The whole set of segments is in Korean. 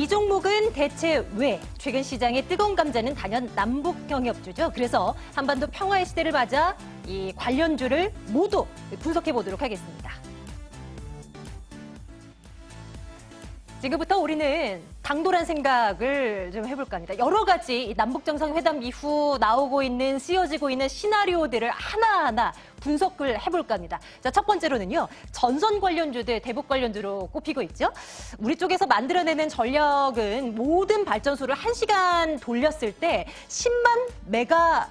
이 종목은 대체 왜 최근 시장의 뜨거운 감자는 단연 남북 경협주죠. 그래서 한반도 평화의 시대를 맞아 이 관련주를 모두 분석해 보도록 하겠습니다. 지금부터 우리는 당돌한 생각을 좀 해볼까 합니다. 여러 가지 남북 정상회담 이후 나오고 있는, 쓰여지고 있는 시나리오들을 하나하나 분석을 해볼까 합니다. 자, 첫 번째로는요, 전선 관련주들, 대북 관련주로 꼽히고 있죠. 우리 쪽에서 만들어내는 전력은 모든 발전소를 1시간 돌렸을 때 10만 메가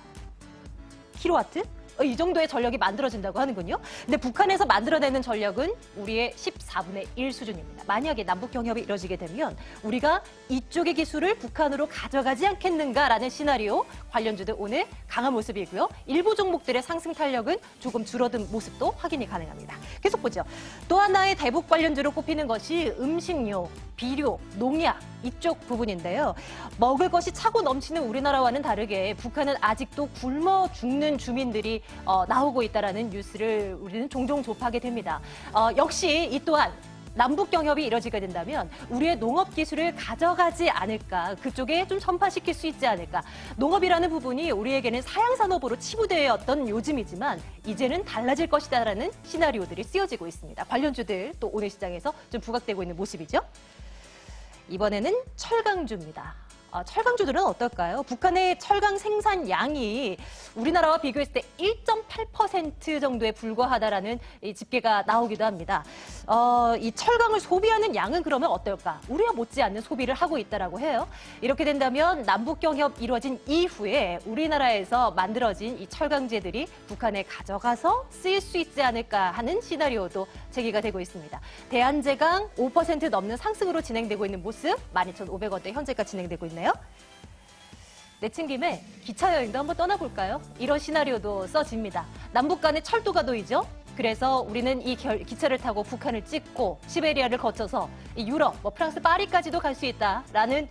킬로와트? 이 정도의 전력이 만들어진다고 하는군요. 근데 북한에서 만들어내는 전력은 우리의 14분의 1 수준입니다. 만약에 남북 경협이 이뤄지게 되면 우리가 이쪽의 기술을 북한으로 가져가지 않겠는가라는 시나리오, 관련주들 오늘 강한 모습이고요. 일부 종목들의 상승 탄력은 조금 줄어든 모습도 확인이 가능합니다. 계속 보죠. 또 하나의 대북 관련주로 꼽히는 것이 음식료, 비료, 농약 이쪽 부분인데요. 먹을 것이 차고 넘치는 우리나라와는 다르게 북한은 아직도 굶어 죽는 주민들이 나오고 있다는 뉴스를 우리는 종종 접하게 됩니다. 역시 이 또한 남북 경협이 이뤄지게 된다면 우리의 농업 기술을 가져가지 않을까, 그쪽에 좀 전파시킬 수 있지 않을까. 농업이라는 부분이 우리에게는 사양 산업으로 치부되었던 요즘이지만 이제는 달라질 것이다라는 시나리오들이 쓰여지고 있습니다. 관련주들 또 오늘 시장에서 좀 부각되고 있는 모습이죠. 이번에는 철강주입니다. 철강주들은 어떨까요? 북한의 철강 생산량이 우리나라와 비교했을 때 1.8% 정도에 불과하다라는 이 집계가 나오기도 합니다. 이 철강을 소비하는 양은 그러면 어떨까? 우리와 못지않는 소비를 하고 있다라고 해요. 이렇게 된다면 남북 경협 이루어진 이후에 우리나라에서 만들어진 이 철강제들이 북한에 가져가서 쓰일 수 있지 않을까 하는 시나리오도 제기가 되고 있습니다. 대한제강 5% 넘는 상승으로 진행되고 있는 모습, 12,500원대 현재가 진행되고 있네요. 내친 김에 기차 여행도 한번 떠나볼까요? 이런 시나리오도 써집니다. 남북 간의 철도가 놓이죠. 그래서 우리는 이 기차를 타고 북한을 찍고 시베리아를 거쳐서 유럽, 프랑스 파리까지도 갈 수 있다라는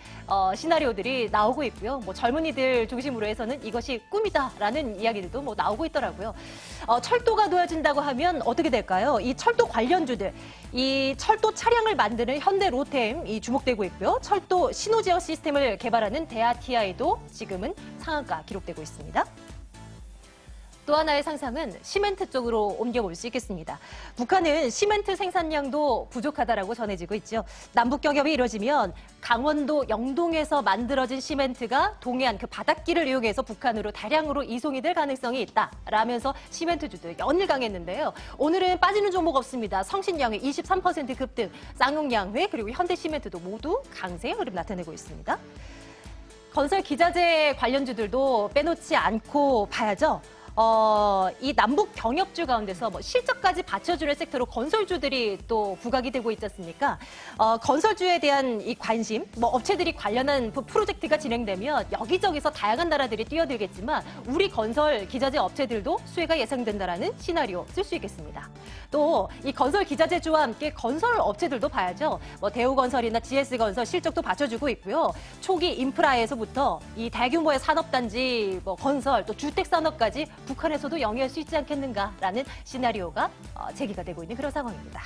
시나리오들이 나오고 있고요. 젊은이들 중심으로 해서는 이것이 꿈이다라는 이야기들도 나오고 있더라고요. 철도가 놓여진다고 하면 어떻게 될까요? 이 철도 관련주들, 이 철도 차량을 만드는 현대 로템 주목되고 있고요. 철도 신호제어 시스템을 개발하는 대하TI도 지금은 상한가 기록되고 있습니다. 또 하나의 상상은 시멘트 쪽으로 옮겨볼 수 있겠습니다. 북한은 시멘트 생산량도 부족하다라고 전해지고 있죠. 남북 경협이 이루어지면 강원도 영동에서 만들어진 시멘트가 동해안 그 바닷길을 이용해서 북한으로 다량으로 이송이 될 가능성이 있다라면서 시멘트주들 연일 강했는데요. 오늘은 빠지는 종목 없습니다. 성신양회 23% 급등, 쌍용양회 그리고 현대시멘트도 모두 강세의 흐름 나타내고 있습니다. 건설 기자재 관련주들도 빼놓지 않고 봐야죠. 이 남북 경협주 가운데서 실적까지 받쳐주는 섹터로 건설주들이 또 부각이 되고 있지 않습니까? 건설주에 대한 이 관심, 업체들이 관련한 프로젝트가 진행되면 여기저기서 다양한 나라들이 뛰어들겠지만 우리 건설 기자재 업체들도 수혜가 예상된다라는 시나리오 쓸 수 있겠습니다. 또 이 건설 기자재주와 함께 건설 업체들도 봐야죠. 대우건설이나 GS건설 실적도 받쳐주고 있고요. 초기 인프라에서부터 이 대규모의 산업단지, 건설, 또 주택산업까지 북한에서도 영위할 수 있지 않겠는가라는 시나리오가 제기가 되고 있는 그런 상황입니다.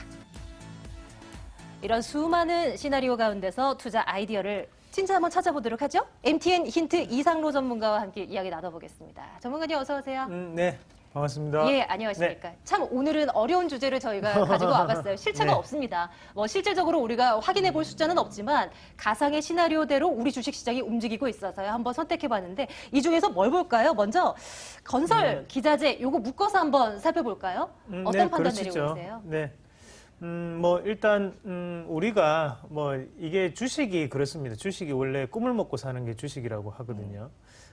이런 수많은 시나리오 가운데서 투자 아이디어를 진짜 한번 찾아보도록 하죠. MTN 힌트 이상로 전문가와 함께 이야기 나눠보겠습니다. 전문가님 어서 오세요. 네, 반갑습니다. 예, 안녕하십니까. 네. 참 오늘은 어려운 주제를 저희가 가지고 와봤어요. 실체가 네. 없습니다. 실질적으로 우리가 확인해 볼 숫자는 없지만 가상의 시나리오대로 우리 주식시장이 움직이고 있어서요. 한번 선택해봤는데 이 중에서 뭘 볼까요? 먼저 건설, 기자재 요거 묶어서 한번 살펴볼까요? 어떤 네, 판단 그러시죠. 내리고 계세요? 네. 일단 우리가 이게 주식이 그렇습니다. 주식이 원래 꿈을 먹고 사는 게 주식이라고 하거든요.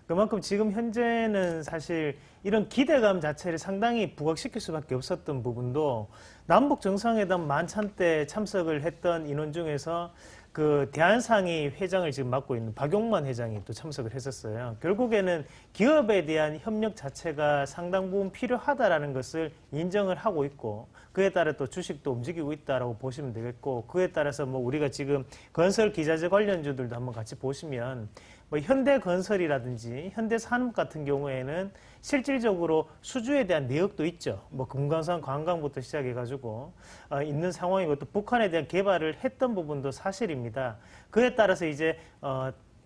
그만큼 지금 현재는 사실 이런 기대감 자체를 상당히 부각시킬 수밖에 없었던 부분도 남북 정상회담 만찬 때 참석을 했던 인원 중에서 그 대한상의 회장을 지금 맡고 있는 박용만 회장이 또 참석을 했었어요. 결국에는 기업에 대한 협력 자체가 상당 부분 필요하다라는 것을 인정을 하고 있고 그에 따라 또 주식도 움직이고 있다라고 보시면 되겠고 그에 따라서 우리가 지금 건설 기자재 관련주들도 한번 같이 보시면 현대건설이라든지 현대산업 같은 경우에는 실질적으로 수주에 대한 내역도 있죠. 뭐 금강산 관광부터 시작해가지고 있는 상황이고 또 북한에 대한 개발을 했던 부분도 사실입니다. 그에 따라서 이제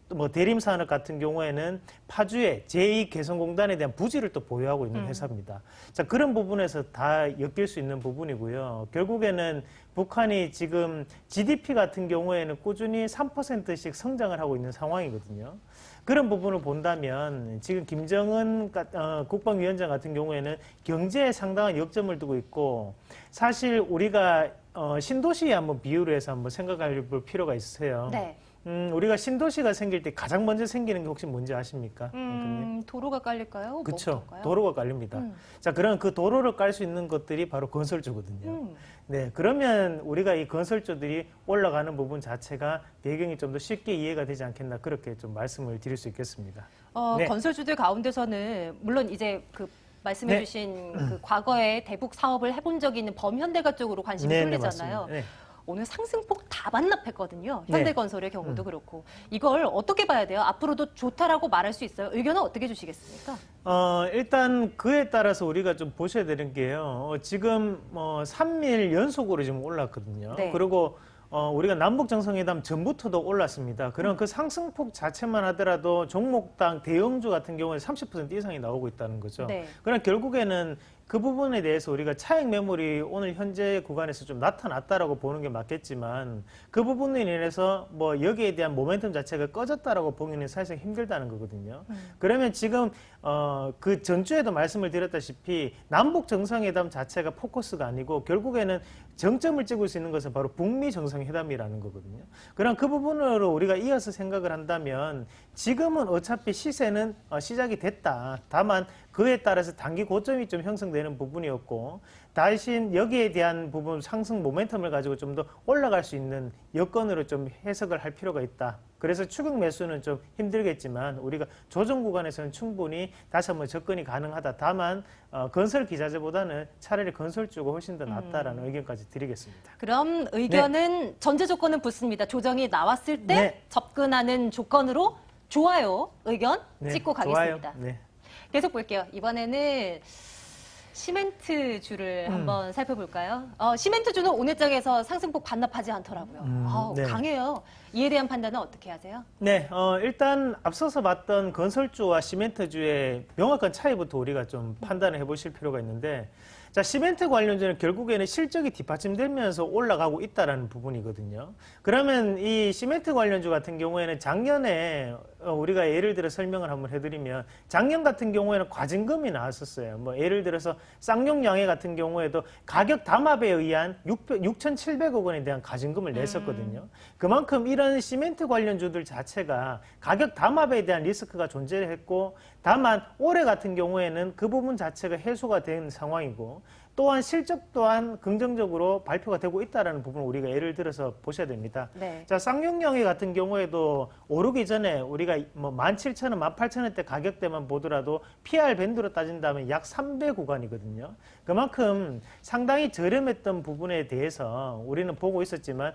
뭐 대림산업 같은 경우에는 파주에 제2개성공단에 대한 부지를 또 보유하고 있는 회사입니다. 자, 그런 부분에서 다 엮일 수 있는 부분이고요. 결국에는 북한이 지금 GDP 같은 경우에는 꾸준히 3%씩 성장을 하고 있는 상황이거든요. 그런 부분을 본다면 지금 김정은 국방위원장 같은 경우에는 경제에 상당한 역점을 두고 있고 사실 우리가 신도시에 한번 비유를 해서 한번 생각할 필요가 있어요. 네. 우리가 신도시가 생길 때 가장 먼저 생기는 게 혹시 뭔지 아십니까? 도로가 깔릴까요? 그렇죠. 뭐가 도로가 깔립니다. 자, 그럼 그 도로를 깔 수 있는 것들이 바로 건설주거든요. 네, 그러면 우리가 이 건설주들이 올라가는 부분 자체가 배경이 좀 더 쉽게 이해가 되지 않겠나 그렇게 좀 말씀을 드릴 수 있겠습니다. 네. 건설주들 가운데서는 물론 이제 그 말씀해주신 그 과거에 대북 사업을 해본 적이 있는 범현대가 쪽으로 관심이 쏠리잖아요. 맞습니다. 네. 오늘 상승폭 다 반납했거든요. 네. 현대건설의 경우도 그렇고. 이걸 어떻게 봐야 돼요? 앞으로도 좋다라고 말할 수 있어요? 의견은 어떻게 주시겠습니까? 일단 그에 따라서 우리가 좀 보셔야 되는 게요. 지금 3일 연속으로 지금 올랐거든요. 네. 그리고 우리가 남북정상회담 전부터도 올랐습니다. 그럼 그 상승폭 자체만 하더라도 종목당 대형주 같은 경우에 30% 이상이 나오고 있다는 거죠. 네. 그러나 결국에는 그 부분에 대해서 우리가 차익 매물이 오늘 현재 구간에서 좀 나타났다라고 보는 게 맞겠지만 그 부분으로 인해서 뭐 여기에 대한 모멘텀 자체가 꺼졌다라고 보기는 사실상 힘들다는 거거든요. 그러면 지금 그 전주에도 말씀을 드렸다시피 남북 정상회담 자체가 포커스가 아니고 결국에는 정점을 찍을 수 있는 것은 바로 북미 정상회담이라는 거거든요. 그럼 그 부분으로 우리가 이어서 생각을 한다면 지금은 어차피 시세는 시작이 됐다. 다만 그에 따라서 단기 고점이 좀 형성되는 부분이었고 대신 여기에 대한 부분 상승 모멘텀을 가지고 좀 더 올라갈 수 있는 여건으로 좀 해석을 할 필요가 있다. 그래서 추격 매수는 좀 힘들겠지만 우리가 조정 구간에서는 충분히 다시 한번 접근이 가능하다. 다만 건설 기자재보다는 차라리 건설주가 훨씬 더 낫다라는 의견까지 드리겠습니다. 그럼 의견은 전제 조건은 붙습니다. 조정이 나왔을 때 네. 접근하는 조건으로 좋아요 의견 네, 찍고 가겠습니다. 좋아요. 네. 계속 볼게요. 이번에는 시멘트주를 한번 살펴볼까요? 시멘트주는 오늘장에서 상승폭 반납하지 않더라고요. 네. 강해요. 이에 대한 판단은 어떻게 하세요? 네, 일단 앞서서 봤던 건설주와 시멘트주의 명확한 차이부터 우리가 좀 판단을 해보실 필요가 있는데 자, 시멘트 관련주는 결국에는 실적이 뒷받침되면서 올라가고 있다는 부분이거든요. 그러면 이 시멘트 관련주 같은 경우에는 작년에 우리가 예를 들어 설명을 한번 해드리면 작년 같은 경우에는 과징금이 나왔었어요. 뭐 예를 들어서 쌍용양해 같은 경우에도 가격 담합에 의한 6,700억 원에 대한 과징금을 냈었거든요. 그만큼 이런 시멘트 관련주들 자체가 가격 담합에 대한 리스크가 존재했고 다만 올해 같은 경우에는 그 부분 자체가 해소가 된 상황이고 또한 실적 또한 긍정적으로 발표가 되고 있다는 부분을 우리가 예를 들어서 보셔야 됩니다. 네. 자, 쌍용양해 같은 경우에도 오르기 전에 우리가 뭐 17,000원, 18,000원대 가격대만 보더라도 PR 밴드로 따진다면 약 3배 구간이거든요. 그만큼 상당히 저렴했던 부분에 대해서 우리는 보고 있었지만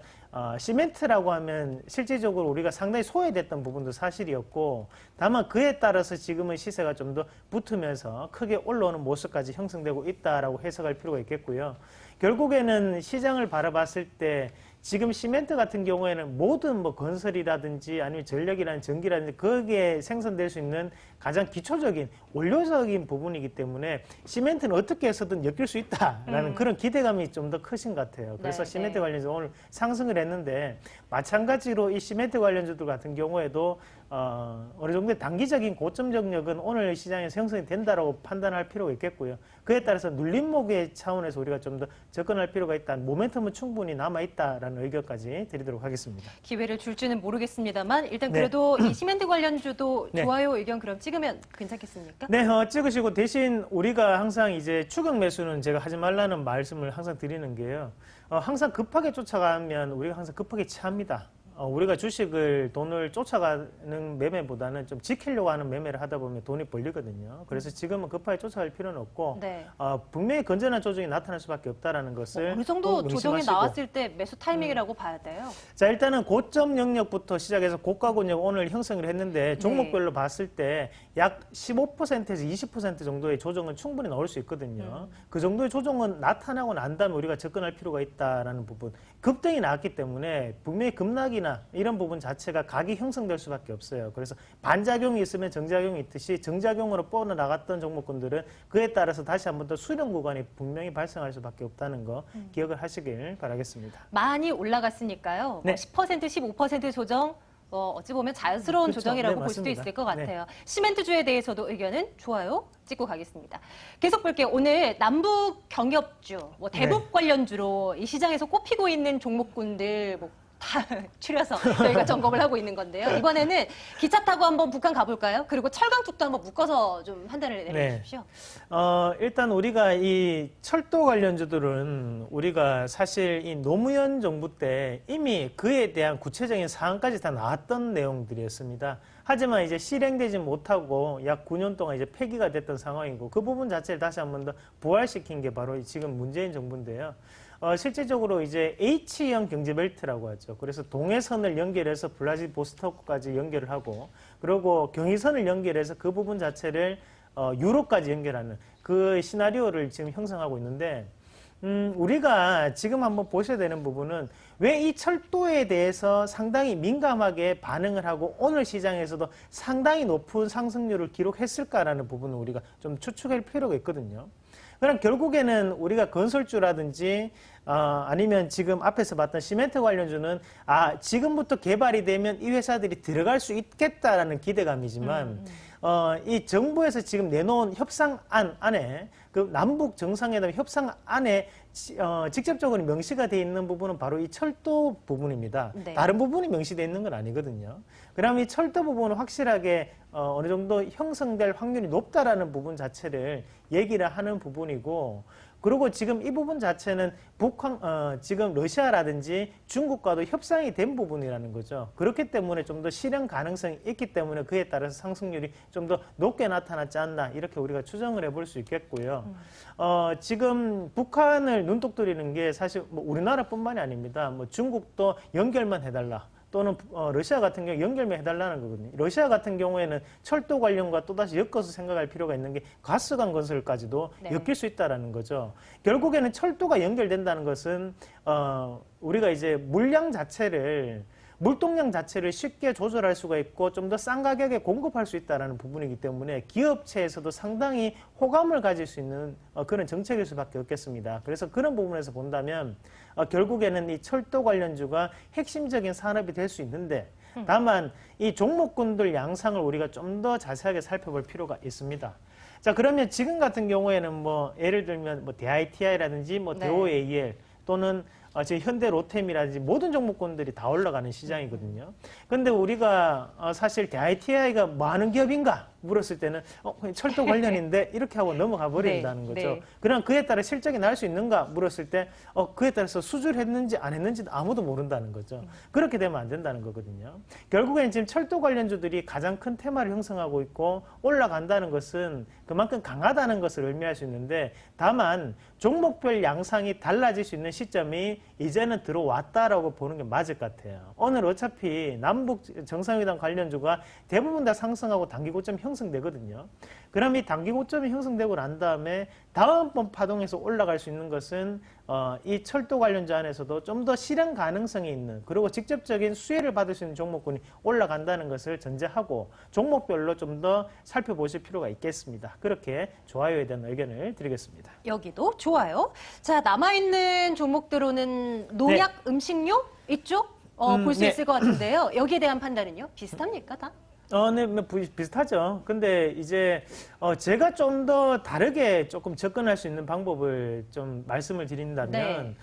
시멘트라고 하면 실질적으로 우리가 상당히 소외됐던 부분도 사실이었고 다만 그에 따라서 지금은 시세가 좀 더 붙으면서 크게 올라오는 모습까지 형성되고 있다라고 해석할 필요가 있겠고요. 결국에는 시장을 바라봤을 때 지금 시멘트 같은 경우에는 모든 뭐 건설이라든지 아니면 전력이라든지 전기라든지 거기에 생산될 수 있는 가장 기초적인 원료적인 부분이기 때문에 시멘트는 어떻게 해서든 엮일 수 있다라는 그런 기대감이 좀 더 크신 것 같아요. 그래서 네, 시멘트 네. 관련해서 오늘 상승을 했는데 마찬가지로 이 시멘트 관련주들 같은 경우에도 어느 정도의 단기적인 고점 정력은 오늘 시장에서 형성이 된다라고 판단할 필요가 있겠고요. 그에 따라서 눌림목의 차원에서 우리가 좀 더 접근할 필요가 있다. 모멘텀은 충분히 남아있다라는 의견까지 드리도록 하겠습니다. 기회를 줄지는 모르겠습니다만 일단 네. 그래도 이 시멘트 관련주도 네. 좋아요 의견 그럼 찍으면 괜찮겠습니까? 네, 찍으시고 대신 우리가 항상 이제 추격 매수는 제가 하지 말라는 말씀을 항상 드리는 게요. 항상 급하게 쫓아가면 우리가 항상 급하게 취합니다. 우리가 주식을 돈을 쫓아가는 매매보다는 좀 지키려고 하는 매매를 하다 보면 돈이 벌리거든요. 그래서 지금은 급하게 쫓아갈 필요는 없고 네. 분명히 건전한 조정이 나타날 수밖에 없다라는 것을 어느 정도 꼭 조정이 명심하시고. 나왔을 때 매수 타이밍이라고 봐야 돼요. 자, 일단은 고점 영역부터 시작해서 고가 권역 오늘 형성을 했는데 종목별로 봤을 때 약 15%에서 20% 정도의 조정은 충분히 나올 수 있거든요. 그 정도의 조정은 나타나고 난 다음에 우리가 접근할 필요가 있다라는 부분. 급등이 나왔기 때문에 분명히 급락이나 이런 부분 자체가 각이 형성될 수밖에 없어요. 그래서 반작용이 있으면 정작용이 있듯이 정작용으로 뻗어나갔던 종목군들은 그에 따라서 다시 한 번 더 수렴 구간이 분명히 발생할 수밖에 없다는 거 기억을 하시길 바라겠습니다. 많이 올라갔으니까요. 네. 뭐 10%, 15% 조정 어찌 보면 자연스러운 그렇죠. 조정이라고 네, 볼 수도 맞습니다. 있을 것 같아요. 시멘트주에 대해서도 의견은 좋아요. 찍고 가겠습니다. 계속 볼게요. 오늘 남북 경협주, 뭐 대북 관련주로 이 시장에서 꼽히고 있는 종목군들 다 추려서 저희가 점검을 하고 있는 건데요. 이번에는 기차 타고 한번 북한 가볼까요? 그리고 철강 쪽도 한번 묶어서 좀 판단을 내려주십시오. 일단 우리가 이 철도 관련주들은 우리가 사실 이 노무현 정부 때 이미 그에 대한 구체적인 사항까지 다 나왔던 내용들이었습니다. 하지만 이제 실행되지 못하고 약 9년 동안 이제 폐기가 됐던 상황이고 그 부분 자체를 다시 한 번 더 부활시킨 게 바로 지금 문재인 정부인데요. 실제적으로 이제 H형 경제벨트라고 하죠. 그래서 동해선을 연결해서 블라디보스토크까지 연결을 하고, 그리고 경의선을 연결해서 그 부분 자체를 유럽까지 연결하는 그 시나리오를 지금 형성하고 있는데, 우리가 지금 한번 보셔야 되는 부분은 왜 이 철도에 대해서 상당히 민감하게 반응을 하고 오늘 시장에서도 상당히 높은 상승률을 기록했을까라는 부분을 우리가 좀 추측할 필요가 있거든요. 그럼 결국에는 우리가 건설주라든지 아니면 지금 앞에서 봤던 시멘트 관련주는 지금부터 개발이 되면 이 회사들이 들어갈 수 있겠다라는 기대감이지만 이 정부에서 지금 내놓은 협상안 안에 그 남북 정상회담 협상안에 직접적으로 명시가 돼 있는 부분은 바로 이 철도 부분입니다. 네. 다른 부분이 명시되어 있는 건 아니거든요. 그럼 이 철도 부분은 확실하게 어느 정도 형성될 확률이 높다라는 부분 자체를 얘기를 하는 부분이고, 그리고 지금 이 부분 자체는 지금 러시아라든지 중국과도 협상이 된 부분이라는 거죠. 그렇기 때문에 좀 더 실현 가능성이 있기 때문에 그에 따라서 상승률이 좀 더 높게 나타났지 않나 이렇게 우리가 추정을 해볼 수 있겠고요. 지금 북한을 눈독 들이는 게 사실 뭐 우리나라뿐만이 아닙니다. 뭐 중국도 연결만 해달라. 또는 러시아 같은 경우 연결만 해달라는 거거든요. 러시아 같은 경우에는 철도 관련과 또다시 엮어서 생각할 필요가 있는 게 가스관 건설까지도 네. 엮일 수 있다는 거죠. 결국에는 철도가 연결된다는 것은 우리가 이제 물동량 자체를 쉽게 조절할 수가 있고 좀 더 싼 가격에 공급할 수 있다는 부분이기 때문에 기업체에서도 상당히 호감을 가질 수 있는 그런 정책일 수밖에 없겠습니다. 그래서 그런 부분에서 본다면 결국에는 이 철도 관련주가 핵심적인 산업이 될 수 있는데, 다만 이 종목군들 양상을 우리가 좀 더 자세하게 살펴볼 필요가 있습니다. 자, 그러면 지금 같은 경우에는 뭐 예를 들면 뭐 DITI라든지 뭐 네. DOAL 또는 지금 현대 로템이라든지 모든 종목군들이 다 올라가는 시장이거든요. 근데 우리가 사실 DITI가 많은 기업인가 물었을 때는 그냥 철도 관련인데 이렇게 하고 넘어가 버린다는 네, 거죠. 네. 그럼 그에 따라 실적이 날 수 있는가 물었을 때 그에 따라서 수주를 했는지 안 했는지 아무도 모른다는 거죠. 그렇게 되면 안 된다는 거거든요. 결국에는 지금 철도 관련주들이 가장 큰 테마를 형성하고 있고 올라간다는 것은 그만큼 강하다는 것을 의미할 수 있는데, 다만 종목별 양상이 달라질 수 있는 시점이 이제는 들어왔다라고 보는 게 맞을 것 같아요. 오늘 어차피 남북 정상회담 관련주가 대부분 다 상승하고 단기 고점 형성되거든요. 그럼 이 단기 고점이 형성되고 난 다음에 다음번 파동에서 올라갈 수 있는 것은 이 철도 관련주 안에서도 좀 더 실현 가능성이 있는, 그리고 직접적인 수혜를 받을 수 있는 종목군이 올라간다는 것을 전제하고 종목별로 좀 더 살펴보실 필요가 있겠습니다. 그렇게 좋아요에 대한 의견을 드리겠습니다. 여기도 좋아요. 자, 남아있는 종목들로는 농약, 음식료 이쪽 볼 수 네. 있을 것 같은데요. 여기에 대한 판단은요? 비슷합니까, 다? 네, 뭐 비슷하죠. 근데 이제 제가 좀 더 다르게 조금 접근할 수 있는 방법을 좀 말씀을 드린다면, 네.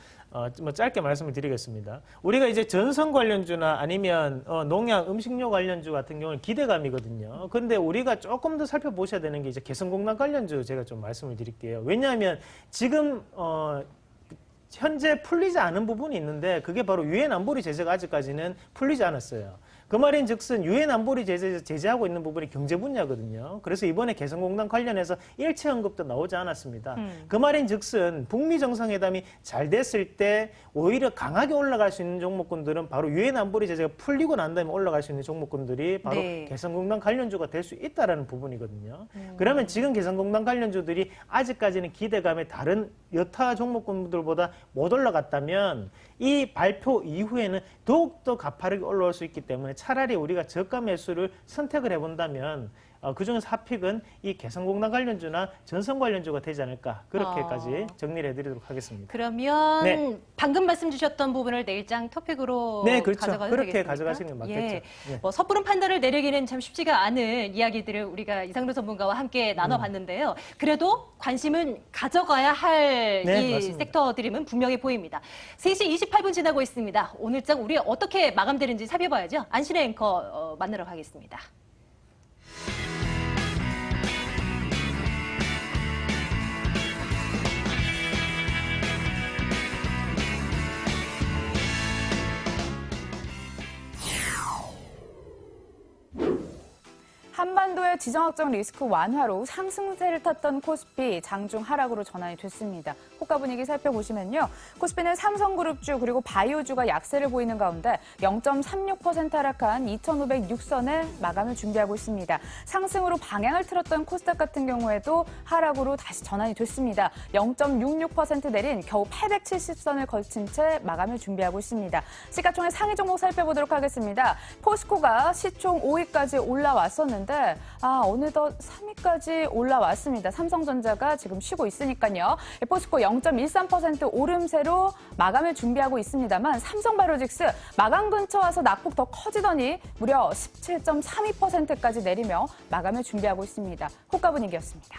뭐 짧게 말씀을 드리겠습니다. 우리가 이제 전선 관련주나 아니면 농약, 음식료 관련주 같은 경우는 기대감이거든요. 근데 우리가 조금 더 살펴보셔야 되는 게 이제 개성공단 관련주 제가 좀 말씀을 드릴게요. 왜냐하면 지금 현재 풀리지 않은 부분이 있는데 그게 바로 유엔 안보리 제재가 아직까지는 풀리지 않았어요. 그 말인즉슨 유엔 안보리 제재하고 있는 부분이 경제 분야거든요. 그래서 이번에 개성공단 관련해서 일체 언급도 나오지 않았습니다. 그 말인즉슨 북미 정상회담이 잘 됐을 때 오히려 강하게 올라갈 수 있는 종목군들은 바로 유엔 안보리 제재가 풀리고 난 다음에 올라갈 수 있는 종목군들이 바로 네. 개성공단 관련주가 될 수 있다라는 부분이거든요. 그러면 지금 개성공단 관련주들이 아직까지는 기대감에 다른 여타 종목군들보다 못 올라갔다면 이 발표 이후에는 더욱더 가파르게 올라올 수 있기 때문에 차라리 우리가 저가 매수를 선택을 해본다면 그중에서 핫픽은 이 개성공단 관련주나 전선 관련주가 되지 않을까 그렇게까지 정리를 해드리도록 하겠습니다. 그러면 네. 방금 말씀 주셨던 부분을 내일장 토픽으로 네, 그렇죠. 가져가도 그렇게 되겠습니까? 가져가시는 게 맞겠죠. 예. 네. 뭐 섣부른 판단을 내리기는 참 쉽지가 않은 이야기들을 우리가 이상로 전문가와 함께 나눠봤는데요. 그래도 관심은 가져가야 할 네, 이 맞습니다. 섹터들임은 분명히 보입니다. 3시 28분 지나고 있습니다. 오늘장 우리 어떻게 마감되는지 살펴봐야죠. 안신의 앵커 만나러 가겠습니다. 한반도의 지정학적 리스크 완화로 상승세를 탔던 코스피 장중 하락으로 전환이 됐습니다. 호가 분위기 살펴보시면요. 코스피는 삼성그룹주 그리고 바이오주가 약세를 보이는 가운데 0.36% 하락한 2,506선에 마감을 준비하고 있습니다. 상승으로 방향을 틀었던 코스닥 같은 경우에도 하락으로 다시 전환이 됐습니다. 0.66% 내린 겨우 870선을 거친 채 마감을 준비하고 있습니다. 시가총액 상위 종목 살펴보도록 하겠습니다. 포스코가 시총 5위까지 올라왔었는데 어느덧 3위까지 올라왔습니다. 삼성전자가 지금 쉬고 있으니까요. 포스코 0.13% 오름세로 마감을 준비하고 있습니다만 삼성바이오로직스 마감 근처 와서 낙폭 더 커지더니 무려 17.32%까지 내리며 마감을 준비하고 있습니다. 호가 분위기였습니다.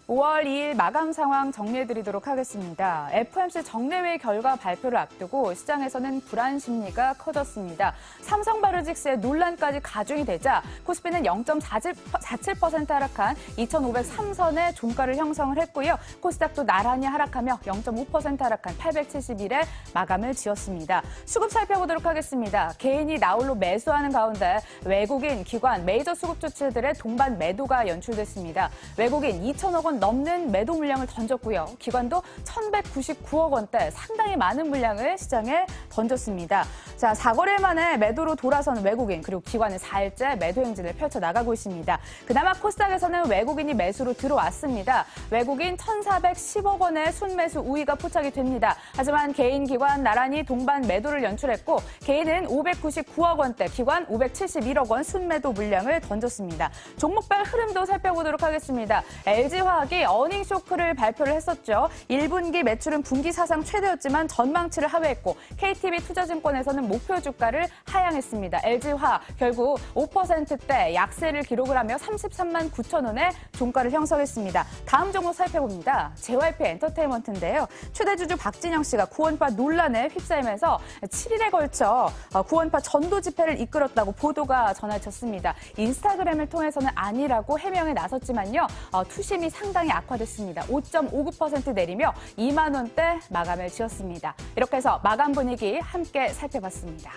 (5월 2일) 마감 상황 정리해드리도록 하겠습니다. FOMC 정례회 결과 발표를 앞두고 시장에서는 불안 심리가 커졌습니다. 삼성바이오로직스의 논란까지 가중이 되자 코스피는 0.47% 하락한 2,503선의 종가를 형성을 했고요. 코스닥도 나란히 하락하며 0.5% 하락한 871에 마감을 지었습니다. 수급 살펴보도록 하겠습니다. 개인이 나홀로 매수하는 가운데 외국인, 기관, 메이저 수급 주체들의 동반 매도가 연출됐습니다. 외국인 2천억 원 넘는 매도 물량을 던졌고요. 기관도 1,199억 원대 상당히 많은 물량을 시장에 던졌습니다. 자, 4거래 만에 매도로 돌아서는 외국인 그리고 기관은 4일째 매도 행진을 펼쳐나가고 있습니다. 그나마 코스닥에서는 외국인이 매수로 들어왔습니다. 외국인 1,410억 원의 순매수 우위가 포착이 됩니다. 하지만 개인, 기관 나란히 동반 매도를 연출했고 개인은 599억 원대, 기관 571억 원 순매도 물량을 던졌습니다. 종목별 흐름도 살펴보도록 하겠습니다. LG화학이 어닝 쇼크를 발표를 했었죠. 1분기 매출은 분기 사상 최대였지만 전망치를 하회했고 KTB투자증권에서는 목표 주가를 하향했습니다. LG화학 결국 5%대 약세를 기록을 하며 33만 9천 원의 종가를 형성했습니다. 다음 종목 살펴봅니다. JYP 엔터테인먼트인데요. 최대주주 박진영 씨가 구원파 논란에 휩싸이면서 7일에 걸쳐 구원파 전도 집회를 이끌었다고 보도가 전해졌습니다. 인스타그램을 통해서는 아니라고 해명에 나섰지만요. 투심이 상당히 악화됐습니다. 5.59% 내리며 2만 원대 마감을 지었습니다. 이렇게 해서 마감 분위기 함께 살펴봤습니다.